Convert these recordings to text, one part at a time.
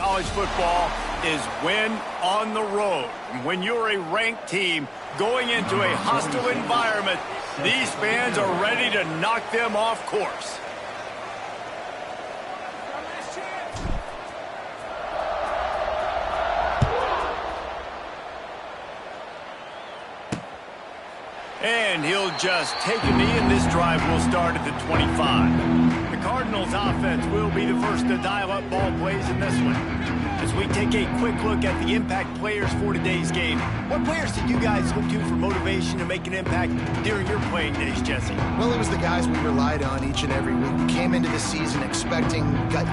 college football is win on the road. And when you're a ranked team going into a hostile environment, these fans are ready to knock them off course. And he'll just take a knee, and this drive will start at the 25. The Cardinals offense will be the first to dial up ball plays in this one. As we take a quick look at the impact players for today's game, what players did you guys look to for motivation to make an impact during your playing days, Jesse? Well, it was the guys we relied on each and every week. We came into the season expecting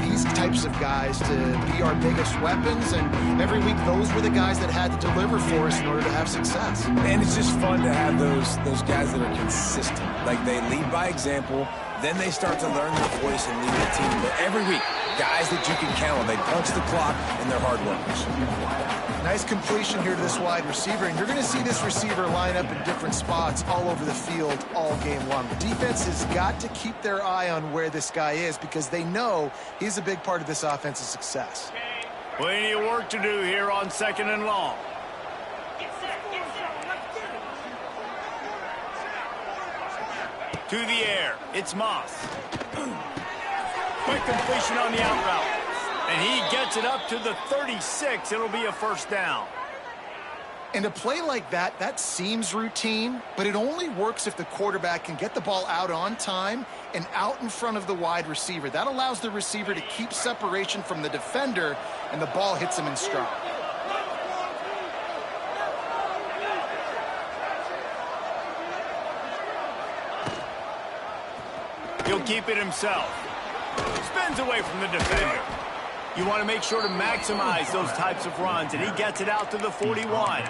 these types of guys to be our biggest weapons, and every week those were the guys that had to deliver for us in order to have success. And it's just fun to have those guys that are consistent. Like, they lead by example, then they start to learn their voice and lead the team. But every week, guys that you can count on. They punch the clock, and they're hard workers. Nice completion here to this wide receiver, and you're going to see this receiver line up in different spots all over the field all game long. The defense has got to keep their eye on where this guy is because they know he's a big part of this offense's success. Plenty of work to do here on 2nd and long. To the air, it's Moss. Quick completion on the out route. And he gets it up to the 36. It'll be a first down. And a play like that, that seems routine, but it only works if the quarterback can get the ball out on time and out in front of the wide receiver. That allows the receiver to keep separation from the defender, and the ball hits him in stride. He'll keep it himself. Spins away from the defender. You want to make sure to maximize those types of runs, and he gets it out to the 41.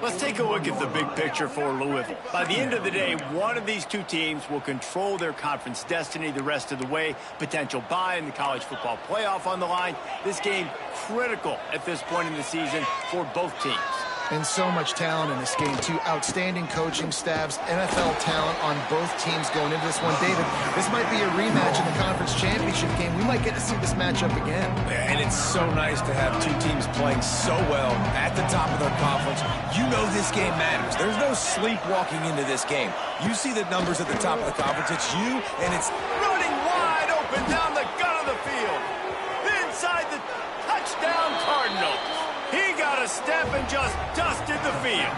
Let's take a look at the big picture for Louisville. By the end of the day, one of these two teams will control their conference destiny the rest of the way. Potential bye in the college football playoff on the line. This game critical at this point in the season for both teams. And so much talent in this game, too. Outstanding coaching staffs, NFL talent on both teams going into this one. David, this might be a rematch in the conference championship game. We might get to see this matchup again. And it's so nice to have two teams playing so well at the top of their conference. You know this game matters. There's no sleepwalking into this game. You see the numbers at the top of the conference. It's you, and it's running wide open down the gut of the field. Inside the touchdown Cardinals. He got a step and just dusted the field.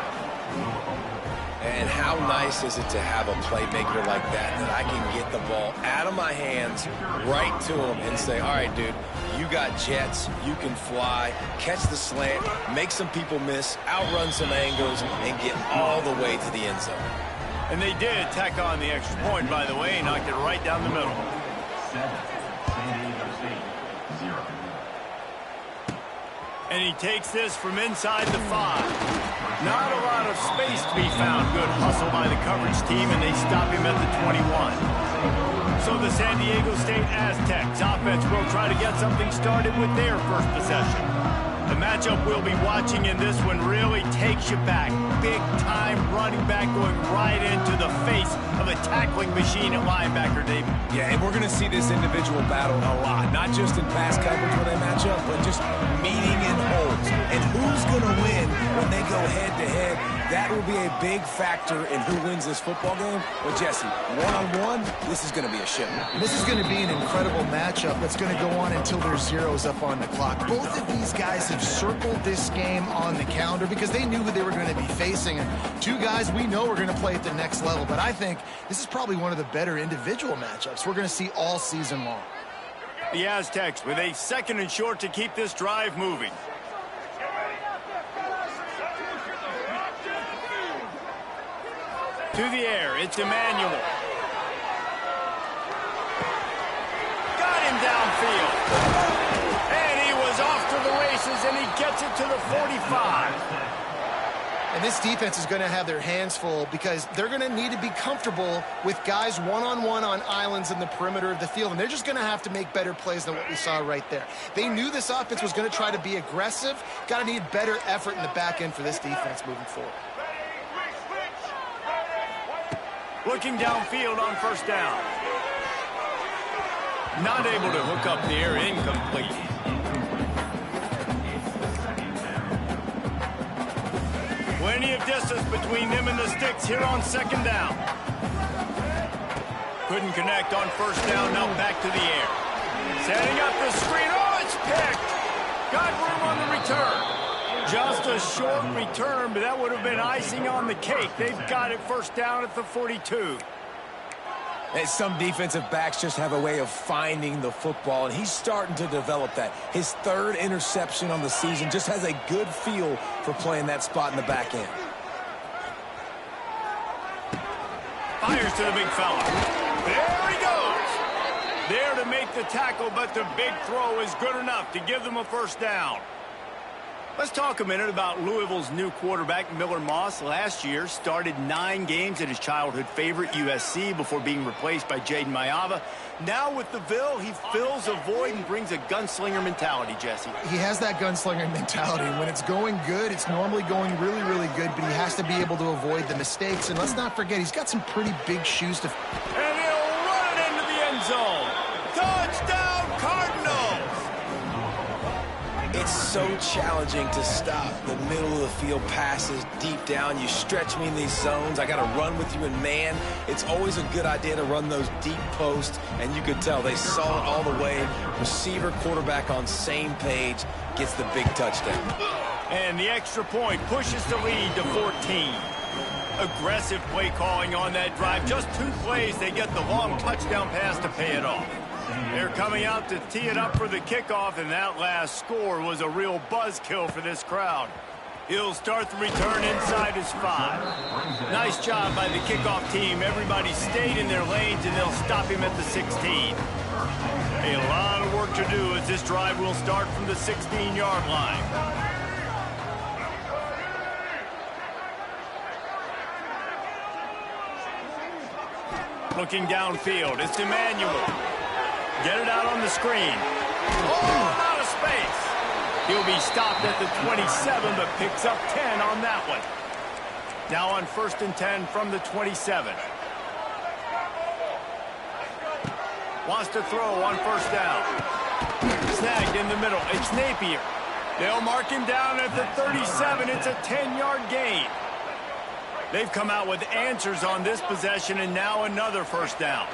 And how nice is it to have a playmaker like that I can get the ball out of my hands right to him and say, all right, dude, you got jets, you can fly, catch the slant, make some people miss, outrun some angles, and get all the way to the end zone. And they did tack on the extra point, by the way, knocked it right down the middle. And he takes this from inside the 5. Not a lot of space to be found. Good hustle by the coverage team, and they stop him at the 21. So the San Diego State Aztecs offense will try to get something started with their first possession. The matchup we'll be watching in this one really takes you back. Big-time running back going right into the face of a tackling machine at linebacker, David. Yeah, and we're going to see this individual battle a lot. Not just in pass coverage when they match up, but just meeting in holes. And who's going to win when they go head-to-head? That will be a big factor in who wins this football game. But, Jesse, one-on-one, this is going to be a ship. This is going to be an incredible matchup that's going to go on until there's zeros up on the clock. Both of these guys have circled this game on the calendar because they knew who they were going to be facing. And two guys we know are going to play at the next level. But I think this is probably one of the better individual matchups we're going to see all season long. The Aztecs with a 2nd and short to keep this drive moving. To the air, it's Emmanuel. Got him downfield. And he was off to the races, and he gets it to the 45. And this defense is going to have their hands full because they're going to need to be comfortable with guys one-on-one on islands in the perimeter of the field. And they're just going to have to make better plays than what we saw right there. They knew this offense was going to try to be aggressive. Got to need better effort in the back end for this defense moving forward. Looking downfield on first down. Not able to hook up the air, incomplete. Plenty of distance between them and the sticks here on second down. Couldn't connect on first down. Now back to the air. Setting up the screen. Oh, it's picked. Got room on the return. Just a short return, but that would have been icing on the cake. They've got it first down at the 42. And some defensive backs just have a way of finding the football, and he's starting to develop that. His third interception on the season, just has a good feel for playing that spot in the back end. Fires to the big fella. There he goes. There to make the tackle, but the big throw is good enough to give them a first down. Let's talk a minute about Louisville's new quarterback, Miller Moss. Last year, started 9 games at his childhood favorite, USC, before being replaced by Jaden Maiava. Now with the Ville, he fills a void and brings a gunslinger mentality, Jesse. He has that gunslinger mentality. When it's going good, it's normally going really, really good, but he has to be able to avoid the mistakes. And let's not forget, he's got some pretty big shoes to... And he'll run it into the end zone. Touchdown, Cardinals! It's so challenging to stop the middle of the field passes deep down. You stretch me in these zones. I got to run with you in man. It's always a good idea to run those deep posts, and you could tell they saw it all the way. Receiver, quarterback on same page, gets the big touchdown. And the extra point pushes the lead to 14. Aggressive play calling on that drive. Just 2 plays, they get the long touchdown pass to pay it off. They're coming out to tee it up for the kickoff, and that last score was a real buzzkill for this crowd. He'll start the return inside his 5. Nice job by the kickoff team. Everybody stayed in their lanes, and they'll stop him at the 16. A lot of work to do as this drive will start from the 16-yard line. Looking downfield, it's Emmanuel. Get it out on the screen. Oh, out of space. He'll be stopped at the 27, but picks up 10 on that one. Now on 1st and 10 from the 27. Wants to throw on first down. Snagged in the middle. It's Napier. They'll mark him down at the 37. It's a 10-yard gain. They've come out with answers on this possession, and now another first down.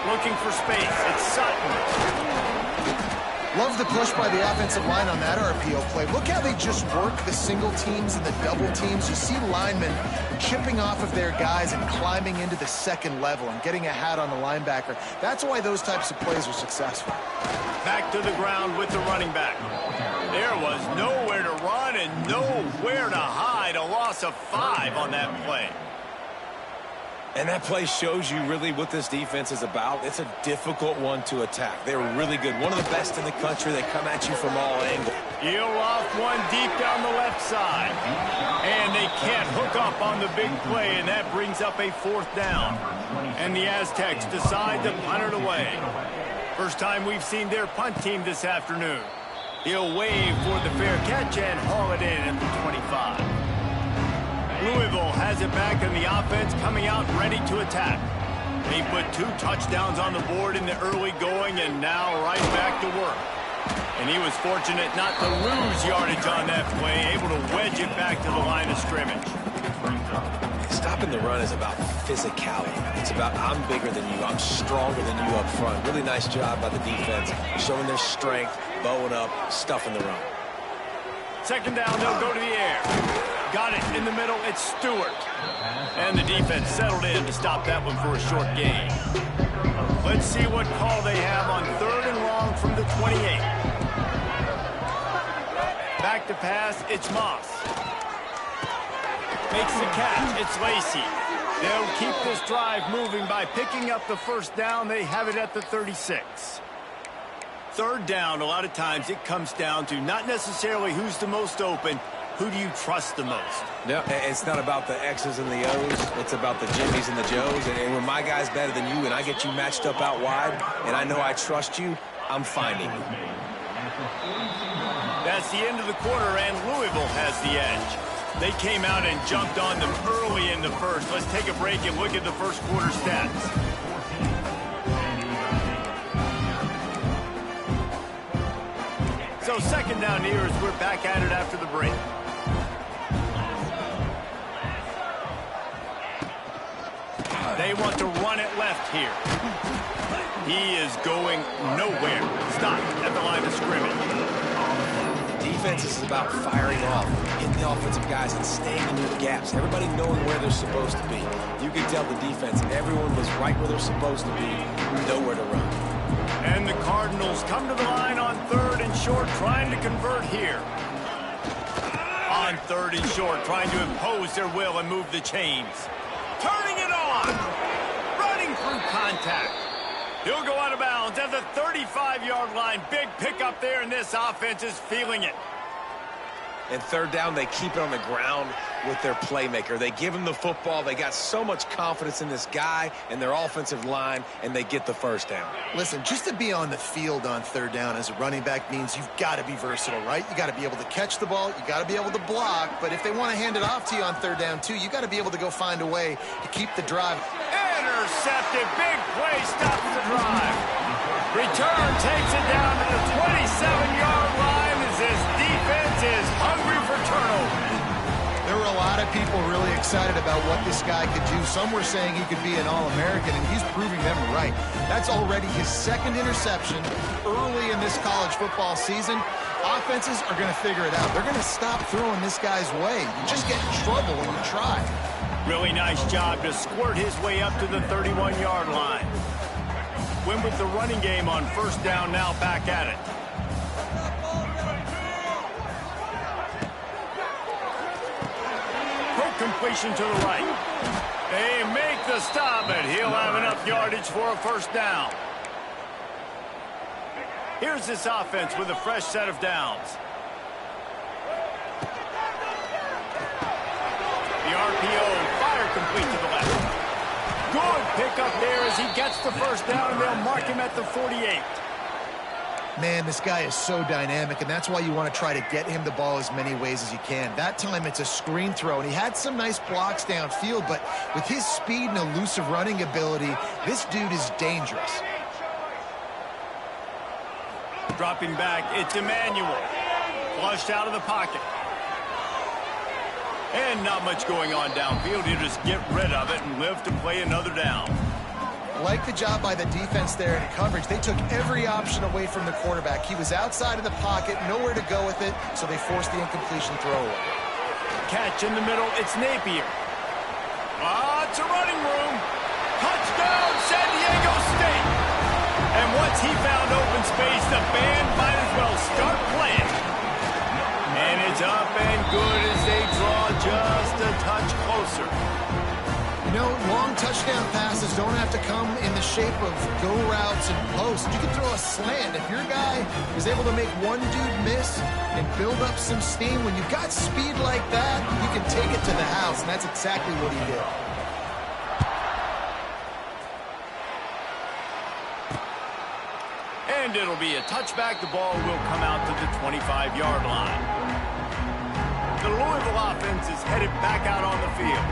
Looking for space. It's Sutton. Love the push by the offensive line on that RPO play. Look how they just work the single teams and the double teams. You see linemen chipping off of their guys and climbing into the second level and getting a hat on the linebacker. That's why those types of plays are successful. Back to the ground with the running back. There was nowhere to run and nowhere to hide. A loss of 5 on that play. And that play shows you really what this defense is about. It's a difficult one to attack. They're really good. One of the best in the country. They come at you from all angles. He'll off one deep down the left side. And they can't hook up on the big play, and that brings up a 4th down. And the Aztecs decide to punt it away. First time we've seen their punt team this afternoon. He'll wave for the fair catch and haul it in at the 25. Louisville has it back, and the offense coming out ready to attack. They put 2 touchdowns on the board in the early going, and now right back to work. And he was fortunate not to lose yardage on that play, able to wedge it back to the line of scrimmage. Stopping the run is about physicality. It's about I'm bigger than you, I'm stronger than you up front. Really nice job by the defense, showing their strength, bowing up, stuffing the run. Second down, they'll go to the air. Got it in the middle, it's Stewart. And the defense settled in to stop that one for a short gain. Let's see what call they have on 3rd and long from the 28. Back to pass, it's Moss. Makes the catch, it's Lacey. They'll keep this drive moving by picking up the first down. They have it at the 36. 3rd down, a lot of times it comes down to not necessarily who's the most open, who do you trust the most? No, it's not about the X's and the O's. It's about the Jimmys and the Joes. And when my guy's better than you and I get you matched up out wide and I know I trust you, I'm finding you. That's the end of the quarter, and Louisville has the edge. They came out and jumped on them early in the first. Let's take a break and look at the first quarter stats. So second down here as we're back at it after the break. They want to run it left here. He is going nowhere. Stop at the line of scrimmage. Defense is about firing off, getting the offensive guys and staying in their gaps. Everybody knowing where they're supposed to be. You can tell the defense, everyone was right where they're supposed to be, nowhere to run. And the Cardinals come to the line on 3rd and short, trying to convert here. On 3rd and short, trying to impose their will and move the chains. Turning it on. Running through contact. He'll go out of bounds at the 35-yard line. Big pickup there, and this offense is feeling it. And 3rd down, they keep it on the ground with their playmaker. They give him the football. They got so much confidence in this guy and their offensive line, and they get the 1st down. Listen, just to be on the field on 3rd down as a running back means you've got to be versatile, right? You got to be able to catch the ball. You got to be able to block. But if they want to hand it off to you on 3rd down, too, you got to be able to go find a way to keep the drive. Intercepted. Big play stops the drive. Return takes it down to the 27-yard line as this defense is hungry for turnovers. There were a lot of people really excited about what this guy could do. Some were saying he could be an All-American, and he's proving them right. That's already his 2nd interception early in this college football season. Offenses are going to figure it out. They're going to stop throwing this guy's way. You just get in trouble when you try. Really nice job to squirt his way up to the 31-yard line. Win with the running game on 1st down, now back at it. Completion to the right. They make the stop, and he'll have enough yardage for a 1st down. Here's this offense with a fresh set of downs. The RPO, fire complete to the left. Good pickup there as he gets the 1st down, and they'll mark him at the 48. Man, this guy is so dynamic, and that's why you want to try to get him the ball as many ways as you can. That time, it's a screen throw, and he had some nice blocks downfield, but with his speed and elusive running ability, this dude is dangerous. Dropping back, it's Emmanuel. Flushed out of the pocket. And not much going on downfield. You just get rid of it and live to play another down. Like the job by the defense there in coverage. They took every option away from the quarterback. He was outside of the pocket, nowhere to go with it, so they forced the incompletion throwaway. Catch in the middle, it's Napier. Lots of running room. Touchdown, San Diego State. And once he found open space, the band might as well start playing. And it's up and good as they draw just a touch closer. You know, long touchdown passes don't have to come in the shape of go routes and posts. You can throw a slant. If your guy is able to make one dude miss and build up some steam, when you've got speed like that, you can take it to the house, and that's exactly what he did. And it'll be a touchback. The ball will come out to the 25-yard line. The Louisville offense is headed back out on the field.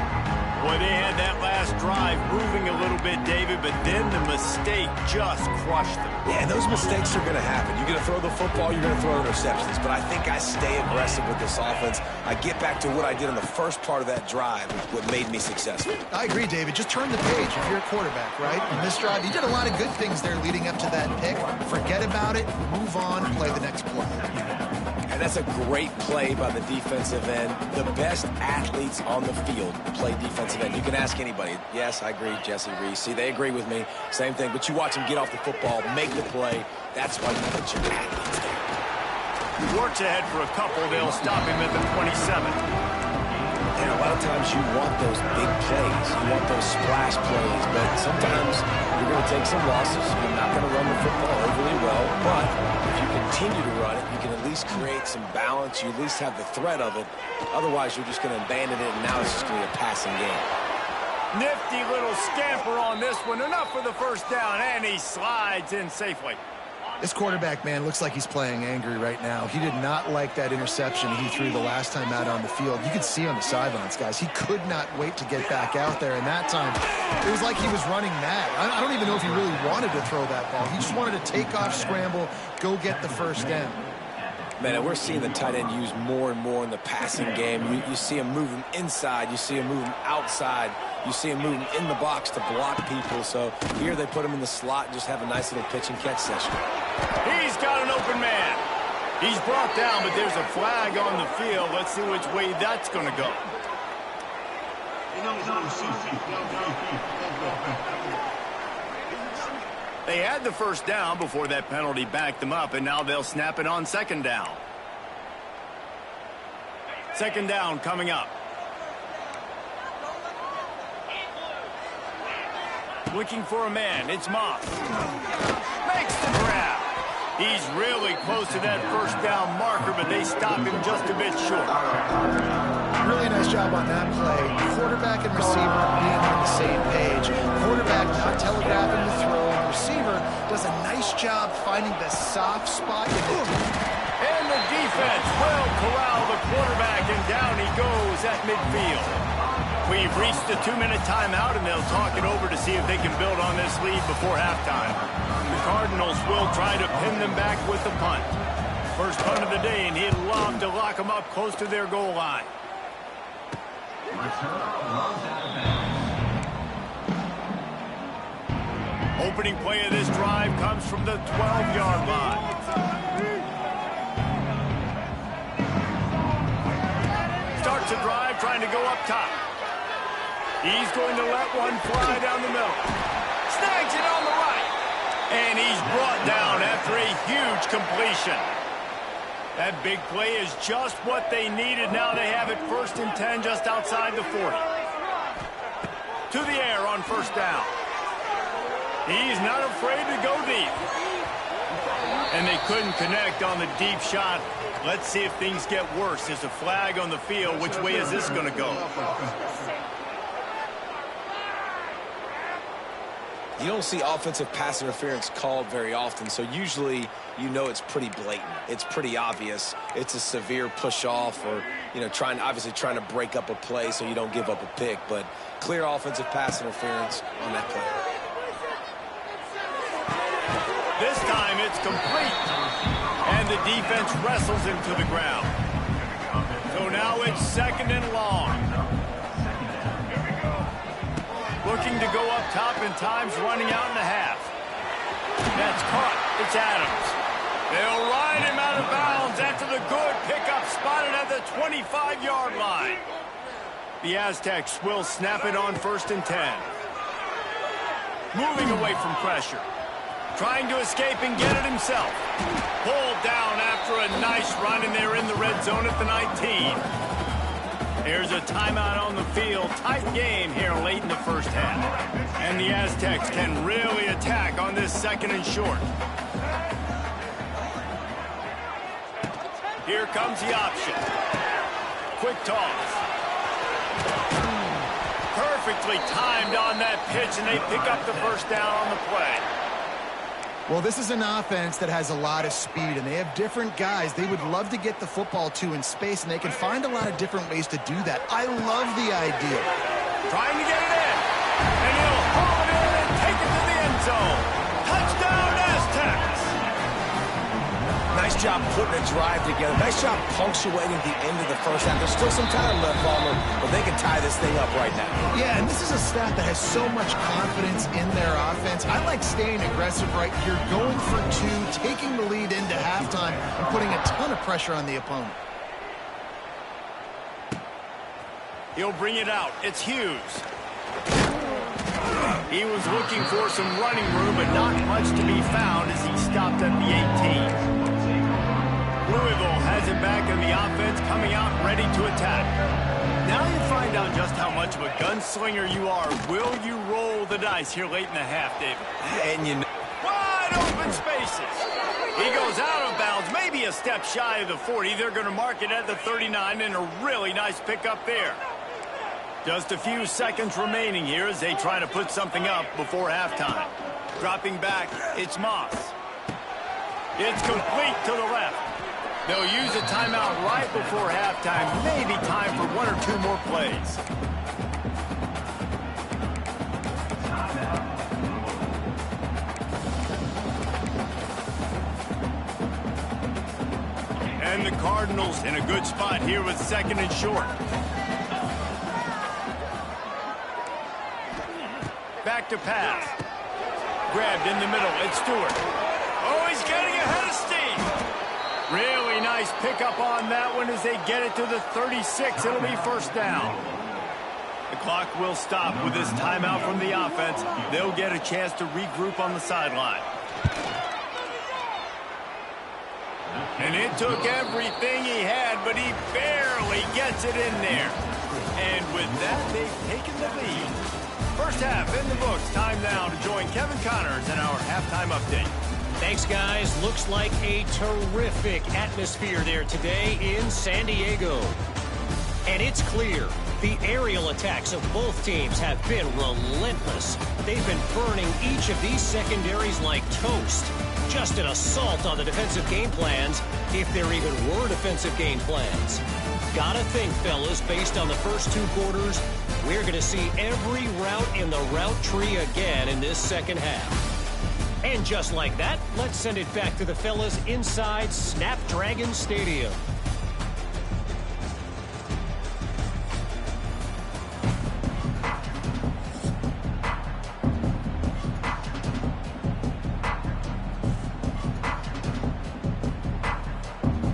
Boy, they had that last drive moving a little bit, David, but then the mistake just crushed them. Yeah, and those mistakes are going to happen. You're going to throw the football, you're going to throw interceptions, but I think I stay aggressive with this offense. I get back to what I did in the first part of that drive, what made me successful. I agree, David. Just turn the page if you're a quarterback, right? On this drive, you did a lot of good things there leading up to that pick. Forget about it, move on, play the next play. And that's a great play by the defensive end. The best athletes on the field play defensive end. You can ask anybody. Yes, I agree, Jesse Reese. See, they agree with me. Same thing. But you watch them get off the football, make the play. That's why you put your athletes there. He works ahead for a couple. They'll stop him at the 27. And a lot of times you want those big plays. You want those splash plays. But sometimes you're going to take some losses. You're not going to run the football overly well. But if you continue to run it, you can at least create some balance. You at least have the threat of it. Otherwise, you're just going to abandon it, and now it's just going to be a passing game. Nifty little scamper on this one. Enough for the 1st down, and he slides in safely. This quarterback, man, looks like he's playing angry right now. He did not like that interception he threw the last time out on the field. You could see on the sidelines, guys, he could not wait to get back out there. And that time, it was like he was running mad. I don't even know if he really wanted to throw that ball. He just wanted to take off, scramble, go get the 1st down. Man, we're seeing the tight end used more and more in the passing game. You see him moving inside. You see him moving outside. You see him moving in the box to block people. So here they put him in the slot and just have a nice little pitch and catch session. He's got an open man. He's brought down, but there's a flag on the field. Let's see which way that's going to go. They had the first down before that penalty backed them up, and now they'll snap it on second down. Second down coming up. Looking for a man. It's Moss. Makes the grab. He's really close to that first down marker, but they stop him just a bit short. Really nice job on that play. Quarterback and receiver being on the same page. Quarterback not telegraphing the throw. Receiver does a nice job finding the soft spot in the deep. And the defense will corral the quarterback, and down he goes at midfield. We've reached the 2-minute timeout, and they'll talk it over to see if they can build on this lead before halftime. The Cardinals will try to pin them back with the punt. First punt of the day, and he'd love to lock them up close to their goal line. Opening play of this drive comes from the 12-yard line. Starts a drive trying to go up top. He's going to let one fly down the middle. Snags it on the right. And he's brought down after a huge completion. That big play is just what they needed. Now they have it 1st and 10 just outside the 40. To the air on first down. He's not afraid to go deep. And they couldn't connect on the deep shot. Let's see if things get worse. There's a flag on the field. Which way is this going to go? You don't see offensive pass interference called very often, so usually you know it's pretty blatant. It's pretty obvious. It's a severe push-off or, obviously trying to break up a play so you don't give up a pick, but clear offensive pass interference on that play. This time it's complete, and the defense wrestles him to the ground. So now it's 2nd and long. Looking to go up top, and time's running out in the half. That's caught. It's Adams. They'll ride him out of bounds after the good pickup spotted at the 25-yard line. The Aztecs will snap it on 1st and 10. Moving away from pressure. Trying to escape and get it himself. Pulled down after a nice run, and they're in the red zone at the 19. There's a timeout on the field. Tight game here late in the first half. And the Aztecs can really attack on this 2nd and short. Here comes the option. Quick toss. Perfectly timed on that pitch, and they pick up the first down on the play. Well, this is an offense that has a lot of speed, and they have different guys they would love to get the football to in space, and they can find a lot of different ways to do that. I love the idea. Trying to get it in, and he'll haul it in and take it to the end zone. Touchdown, Aztecs! Nice job putting a drive together. Nice job punctuating the end of the first half. There's still some time left, Palmer, but they can tie this thing up right now. Yeah, and this is a staff that has so much confidence in their offense. I like staying aggressive right here, going for 2, taking the lead into halftime, and putting a ton of pressure on the opponent. He'll bring it out. It's Hughes. He was looking for some running room, but not much to be found as he stopped at the 18. Louisville has it back, and the offense coming out ready to attack. Now you find out just how much of a gunslinger you are. Will you roll the dice here late in the half, David? And wide open spaces. He goes out of bounds, maybe a step shy of the 40. They're going to mark it at the 39, and a really nice pickup there. Just a few seconds remaining here as they try to put something up before halftime. Dropping back, it's Moss. It's complete to the left. They'll use a timeout right before halftime. Maybe time for 1 or 2 more plays. And And the Cardinals in a good spot here with 2nd and short. Back to pass. Grabbed in the middle. It's Stewart. Oh, he's getting ahead of steam. Really nice pickup on that one as they get it to the 36. It'll be 1st down. The clock will stop with this timeout from the offense. They'll get a chance to regroup on the sideline. And it took everything he had, but he barely gets it in there. And with that, they've taken the lead. First half in the books. Time now to join Kevin Connors in our halftime update. Thanks, guys. Looks like a terrific atmosphere there today in San Diego. And it's clear the aerial attacks of both teams have been relentless. They've been burning each of these secondaries like toast. Just an assault on the defensive game plans, if there even were defensive game plans. Gotta think, fellas, based on the first 2 quarters, we're going to see every route in the route tree again in this second half. And just like that, let's send it back to the fellas inside Snapdragon Stadium.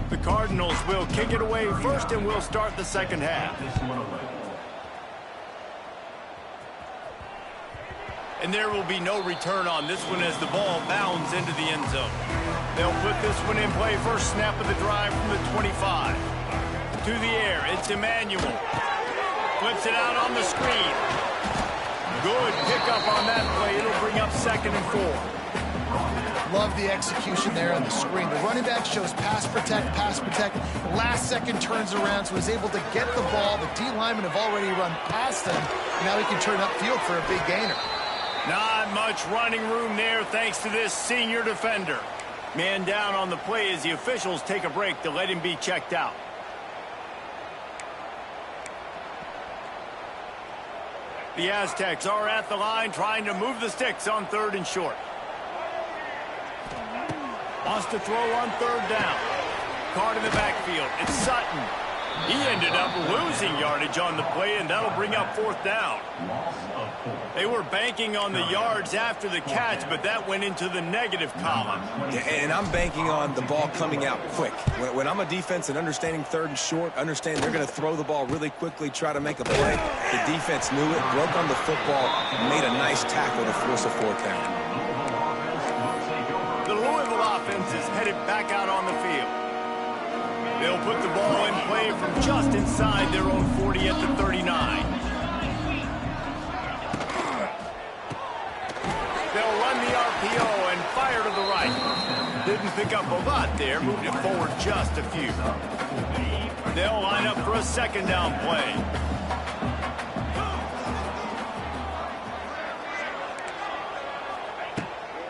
The Cardinals will kick it away first, and we'll start the second half. And there will be no return on this one as the ball bounds into the end zone. They'll put this one in play. First snap of the drive from the 25. To the air, it's Emmanuel. Flips it out on the screen. Good pickup on that play. It'll bring up 2nd and 4. Love the execution there on the screen. The running back shows pass protect. Last second turns around, so he's able to get the ball. The D linemen have already run past him. Now he can turn upfield for a big gainer. Not much running room there thanks to this senior defender. Man down on the play as the officials take a break to let him be checked out. The Aztecs are at the line trying to move the sticks on 3rd and short. Wants to throw on 3rd down. Card in the backfield. It's Sutton. He ended up losing yardage on the play, and that'll bring up 4th down. They were banking on the yards after the catch, but that went into the negative column. Yeah, and I'm banking on the ball coming out quick. When I'm a defense and understanding 3rd and short, understand they're going to throw the ball really quickly, try to make a play. The defense knew it, broke on the football, made a nice tackle to force a 4th down. The Louisville offense is headed back out on the field. They'll put the ball in play from just inside their own 40 at the 39. They'll run the RPO and fire to the right. Didn't pick up a lot there, moved it forward just a few. They'll line up for a 2nd down play.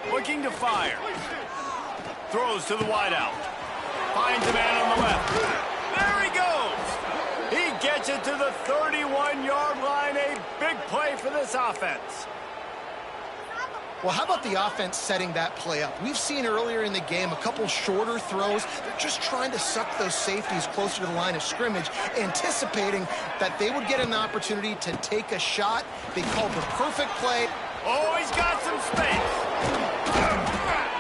Looking to fire. Throws to the wideout. Finds a man on the left. There he goes. He gets it to the 31-yard line. A big play for this offense. Well, how about the offense setting that play up? We've seen earlier in the game a couple shorter throws. They're just trying to suck those safeties closer to the line of scrimmage, anticipating that they would get an opportunity to take a shot. They called the perfect play. Oh, he's got some space.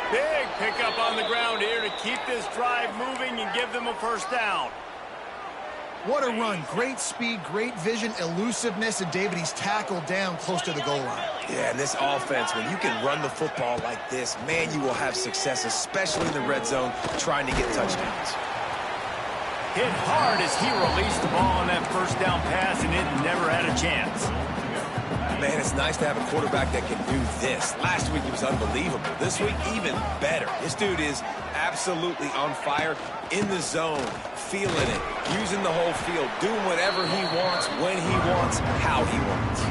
Big pickup on the ground here to keep this drive moving and give them a 1st down. What a run. Great speed, great vision, elusiveness, and David, he's tackled down close to the goal line. Yeah, and this offense, when you can run the football like this, man, you will have success, especially in the red zone, trying to get touchdowns. Hit hard as he released the ball on that 1st down pass, and it never had a chance. Man, it's nice to have a quarterback that can do this. Last week, he was unbelievable. This week, even better. This dude is absolutely on fire, in the zone, feeling it, using the whole field, doing whatever he wants, when he wants, how he wants.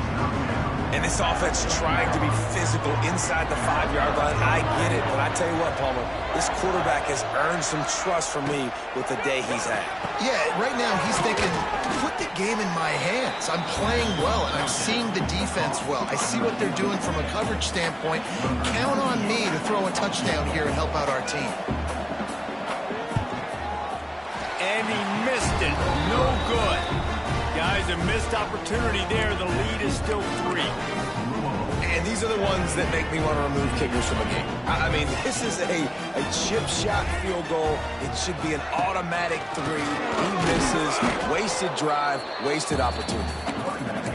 And this offense trying to be physical inside the 5-yard line. I get it, but I tell you what, Palmer, this quarterback has earned some trust from me with the day he's had. Yeah, right now he's thinking, put the game in my hands. I'm playing well, and I'm seeing the defense well. I see what they're doing from a coverage standpoint. Count on me to throw a touchdown here and help out our team. is a missed opportunity there. The lead is still 3. And these are the ones that make me want to remove kickers from a game. I mean, this is a chip shot field goal. It should be an automatic 3. He misses. Wasted drive, wasted opportunity.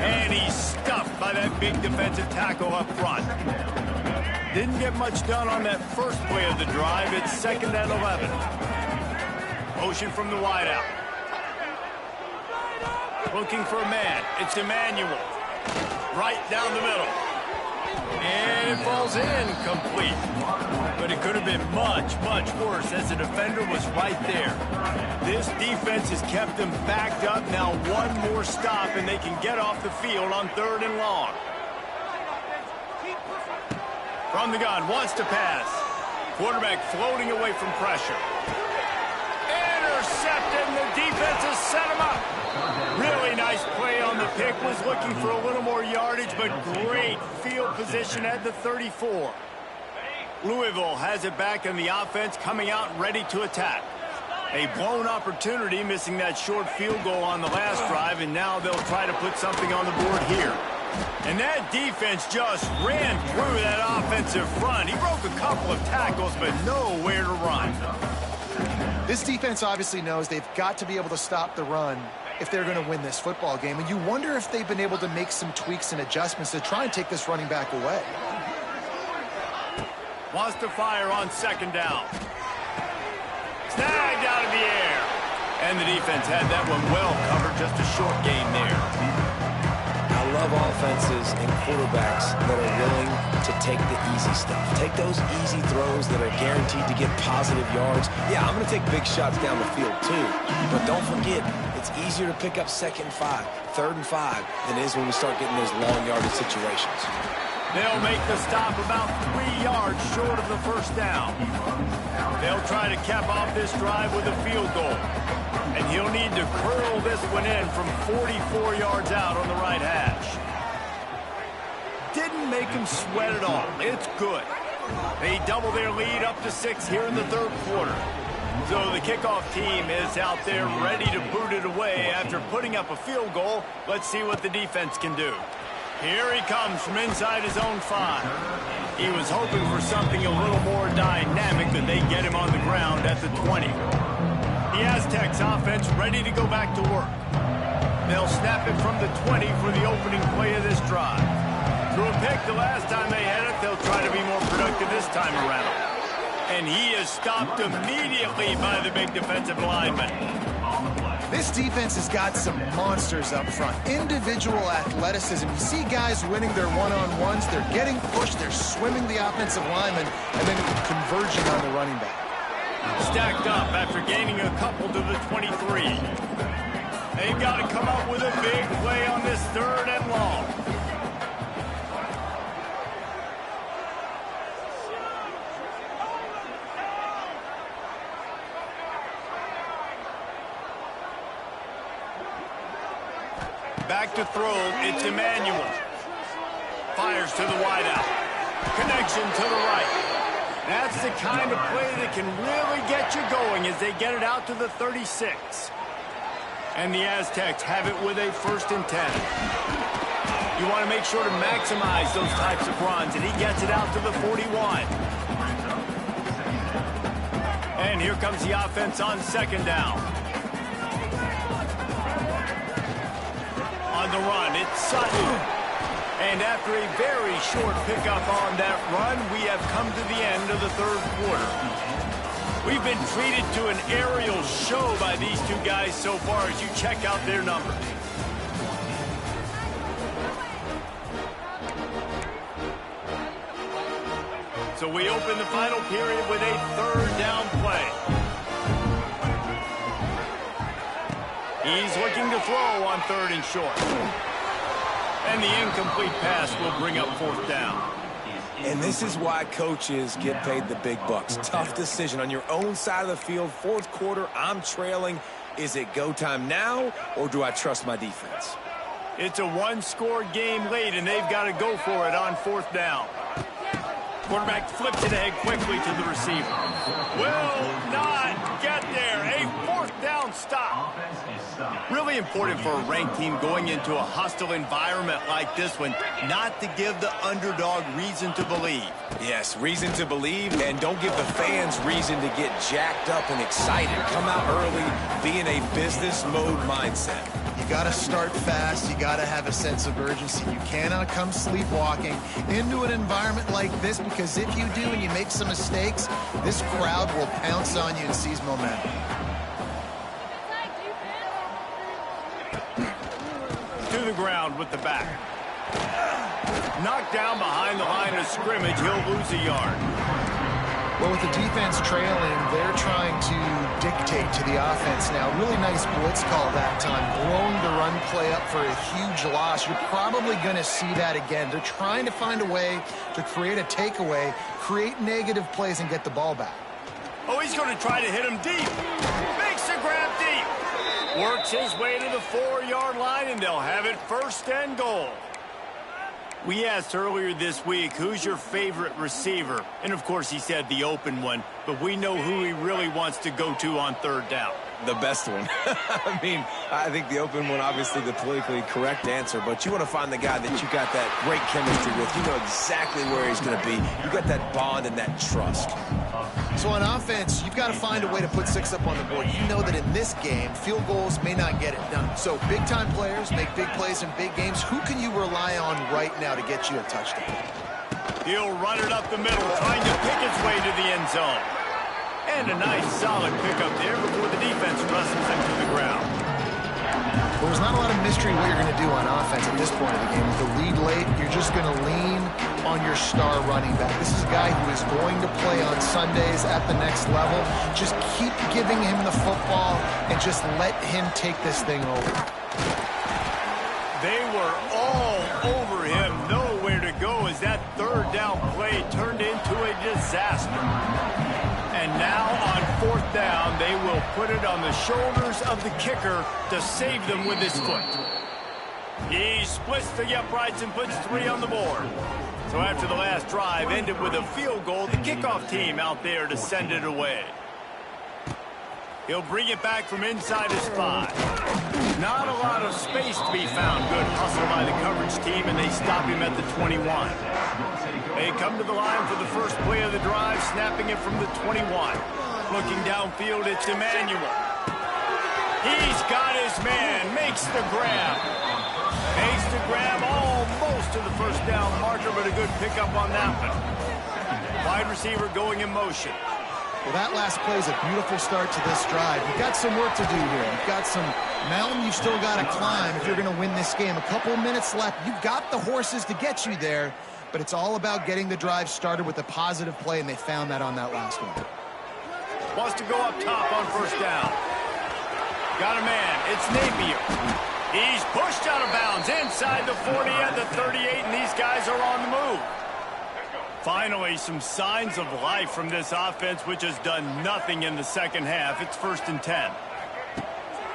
And he's stuffed by that big defensive tackle up front. Didn't get much done on that first play of the drive. It's 2nd and 11. Motion from the wideout. Looking for a man. It's Emmanuel. Right down the middle. And it falls in complete. But it could have been much, much worse as the defender was right there. This defense has kept them backed up. Now one more stop and they can get off the field on 3rd and long. From the gun, wants to pass. Quarterback floating away from pressure. Intercepted, and the defense has set him up. Really nice play on the pick. Was looking for a little more yardage, but great field position at the 34. Louisville has it back in the offense, coming out ready to attack. A blown opportunity, missing that short field goal on the last drive, and now they'll try to put something on the board here. And that defense just ran through that offensive front. He broke a couple of tackles, but nowhere to run. This defense obviously knows they've got to be able to stop the run if they're going to win this football game. And you wonder if they've been able to make some tweaks and adjustments to try and take this running back away. Wants to fire on 2nd down. Snagged out of the air. And the defense had that one well covered. Just a short gain there. I love offenses and quarterbacks that are willing to take the easy stuff. Take those easy throws that are guaranteed to get positive yards. Yeah, I'm going to take big shots down the field too. But don't forget, it's easier to pick up 2nd and 5, 3rd and 5 than it is when we start getting those long yardage situations. They'll make the stop about 3 yards short of the 1st down. They'll try to cap off this drive with a field goal. And he'll need to curl this one in from 44 yards out on the right hash. Didn't make him sweat at all. It's good. They double their lead up to 6 here in the 3rd quarter. So the kickoff team is out there ready to boot it away after putting up a field goal. Let's see what the defense can do. Here he comes from inside his own 5. He was hoping for something a little more dynamic, but they get him on the ground at the 20. The Aztecs offense ready to go back to work. They'll snap it from the 20 for the opening play of this drive. Threw a pick the last time they had it. They'll try to be more productive this time around. And he is stopped immediately by the big defensive lineman. This defense has got some monsters up front. Individual athleticism. You see guys winning their one-on-ones. They're getting pushed. They're swimming the offensive lineman and then converging on the running back. Stacked up after gaining a couple to the 23. They've got to come up with a big play on this 3rd and long. Back to throw, it's Emmanuel. Fires to the wideout. Connection to the right. That's the kind of play that can really get you going as they get it out to the 36. And the Aztecs have it with a 1st and 10. You want to make sure to maximize those types of runs, and he gets it out to the 41. And here comes the offense on 2nd down. On the run, it's Sutton. And after a very short pickup on that run, we have come to the end of the 3rd quarter. We've been treated to an aerial show by these two guys so far as you check out their numbers. So we open the final period with a 3rd down play. He's looking to throw on 3rd and short. And the incomplete pass will bring up 4th down. And this is why coaches get paid the big bucks. Tough decision on your own side of the field. 4th quarter, I'm trailing. Is it go time now, or do I trust my defense? It's a 1-score game late, and they've got to go for it on 4th down. Quarterback flips it ahead quickly to the receiver. Will not get there. A 4th down stop. Really really important for a ranked team going into a hostile environment like this one not to give the underdog reason to believe. Yes, reason to believe, and don't give the fans reason to get jacked up and excited. Come out early, be in a business mode mindset. You got to start fast. You got to have a sense of urgency. You cannot come sleepwalking into an environment like this, because if you do and you make some mistakes, this crowd will pounce on you and seize momentum. To the ground with the back. Knocked down behind the line of scrimmage, he'll lose a yard. Well, with the defense trailing, they're trying to dictate to the offense now. Really nice blitz call that time, blowing the run play up for a huge loss. You're probably going to see that again. They're trying to find a way to create a takeaway, create negative plays, and get the ball back. Oh, he's going to try to hit him deep. Makes the grab deep. Works his way to the 4-yard line, and they'll have it 1st and goal. We asked earlier this week, who's your favorite receiver? And, of course, he said the open one, but we know who he really wants to go to on 3rd down. The best one. I mean, I think the open one, obviously the politically correct answer, but you want to find the guy that you got that great chemistry with. You know exactly where he's going to be. You got that bond and that trust. So on offense, you've got to find a way to put 6 up on the board. You know that in this game, field goals may not get it done. So big-time players make big plays in big games. Who can you rely on right now to get you a touchdown? He'll run it up the middle, trying to pick his way to the end zone. And a nice, solid pickup there before the defense wrestles him to the ground. Well, there's not a lot of mystery what you're going to do on offense at this point of the game. With the lead late, you're just going to lean on your star running back. This is a guy who is going to play on Sundays at the next level. Just keep giving him the football and just let him take this thing over. They were all over him, nowhere to go as that 3rd down play turned into a disaster. And now on 4th down, they will put it on the shoulders of the kicker to save them with his foot. He splits the uprights and puts 3 on the board. So after the last drive ended with a field goal, the kickoff team out there to send it away. He'll bring it back from inside his 5. Not a lot of space to be found. Good hustle by the coverage team, and they stop him at the 21. They come to the line for the first play of the drive, snapping it from the 21. Looking downfield, it's Emmanuel. He's got his man, makes the grab. Makes the grab almost to the 1st down marker, but a good pickup on that one. Wide receiver going in motion. Well, that last play is a beautiful start to this drive. You've got some work to do here. You've got some mountain you've still got to climb if you're going to win this game. A couple minutes left. You've got the horses to get you there, but it's all about getting the drive started with a positive play, and they found that on that last one. Wants to go up top on 1st down. Got a man. It's Napier. He's pushed out of bounds inside the 40 at the 38, and these guys are on the move. Finally, some signs of life from this offense, which has done nothing in the 2nd half. It's 1st and 10.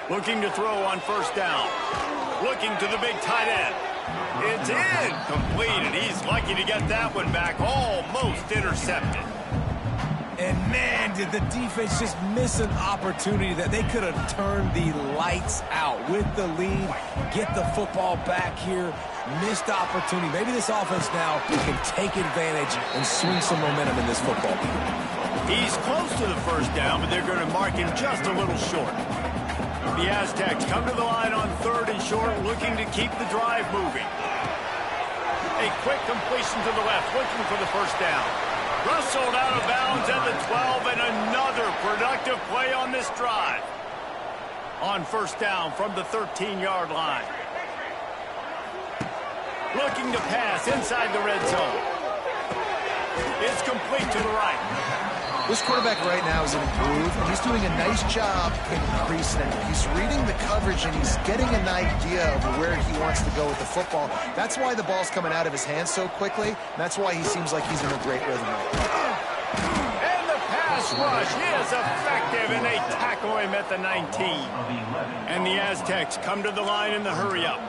Looking to throw on 1st down. Looking to the big tight end. It's incomplete, and he's lucky to get that one back. Almost intercepted. And, man, did the defense just miss an opportunity that they could have turned the lights out with the lead, get the football back here. Missed opportunity. Maybe this offense now can take advantage and swing some momentum in this football game. He's close to the 1st down, but they're going to mark him just a little short. The Aztecs come to the line on 3rd and short, looking to keep the drive moving. A quick completion to the left, looking for the 1st down. Rustled out of bounds at the 12, and another productive play on this drive. On 1st down from the 13-yard line. Looking to pass inside the red zone. It's complete to the right. This quarterback right now is in a groove, and he's doing a nice job increasing it. He's reading the coverage, and he's getting an idea of where he wants to go with the football. That's why the ball's coming out of his hands so quickly. And that's why he seems like he's in a great rhythm right now. And the pass rush is effective, and they tackle him at the 19. And the Aztecs come to the line in the hurry-up.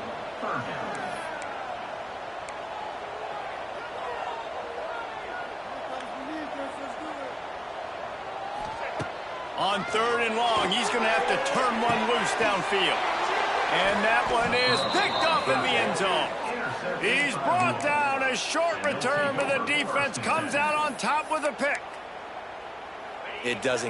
On 3rd and long, he's going to have to turn one loose downfield. And that one is picked up in the end zone. He's brought down. A short return, but the defense comes out on top with a pick. It doesn't